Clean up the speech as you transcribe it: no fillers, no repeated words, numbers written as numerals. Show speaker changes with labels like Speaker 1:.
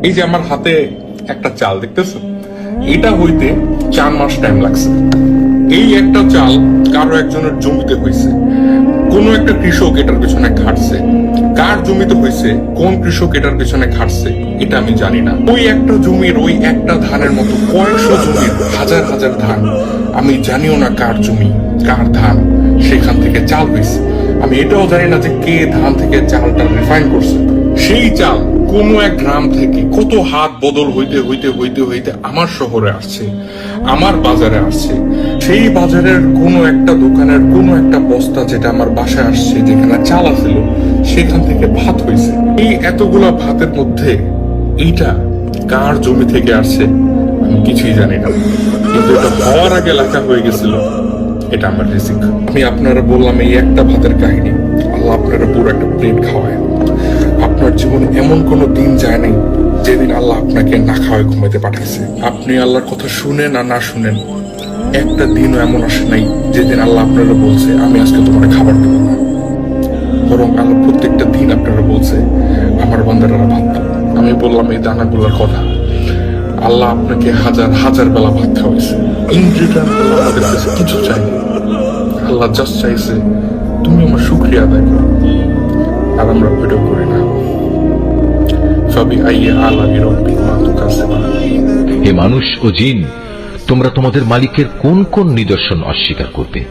Speaker 1: এই যে আমার হাতে একটা চাল দেখতেছো, এটা হইতে 4 মাস টাইম লাগছে। এই একটা চাল কারো একজনের জমিতে হয়েছে, কোন একটা কৃষক এটার পেছনে খাটছে। কার জমিতে হয়েছে, কোন কৃষক এটার পেছনে খাটছে, এটা আমি জানি না। ওই একটা জমির ওই একটা ধানের মতো কয়েকশো জমির হাজার হাজার ধান, আমি জানিও না কার জমি কার ধান, সেখান থেকে চাল হয়েছে। আমি এটাও জানি না যে কে ধান থেকে চালটা রিফাইন করছে। সেই চাল কোন এক গ্রাম থেকে কত হাত বদল হইতে হইতে হইতে হইতে আমার শহরে আসছে, আমার বাজারে আসছে। সেই বাজারের কোন একটা দোকানের কোন একটা বস্তা যেটা আমার বাসায় আসছে, যেখানে চাল আছিল, সেখান থেকে ভাত হয়েছে। এই এতগুলা ভাতের মধ্যে এইটা কার জমি থেকে আসছে আমি কিছুই জানি না, কিন্তু এটা হওয়ার আগে লেখা হয়ে গেছিল এটা আমার রিজিক। আমি আপনারা বললাম এই একটা ভাতের কাহিনী, আল্লাহ আপনারা পুরো একটা প্লেট খাওয়ায়। আপনার জীবনে এমন কোন দিন যায় নাই যেদিন আল্লাহ আপনাকে না খাওয়ায় ঘুমাইতে পাঠাইছে। আপনি আল্লাহর কথা শুনেন আর না শুনেন, একটা দিনও এমন আসে নাই যেদিন আল্লাহ আপনারা বলছে আমি আজকে তোমার খাবার দেবো না। বরং আল্লাহ প্রত্যেকটা দিন আপনারা বলছে আমার বান্দারা ভাত দাও। আমি বললাম এই দানাগুলোর কথা, আল্লাহ আপনাকে হাজার হাজার বেলা ভাত খাওয়াইছে। ইন রিটার্ন আল্লাহ আমাদের কাছে কিছু চাইনি, আল্লাহ জাস্ট চাইছে তুমি আমার শুকরিয়া আদায় করো, আর আমরা ওইটাও করি না।
Speaker 2: হে মানুষ ও জিন, তোমরা তোমাদের মালিকের কোন কোন নিদর্শন অস্বীকার করবে?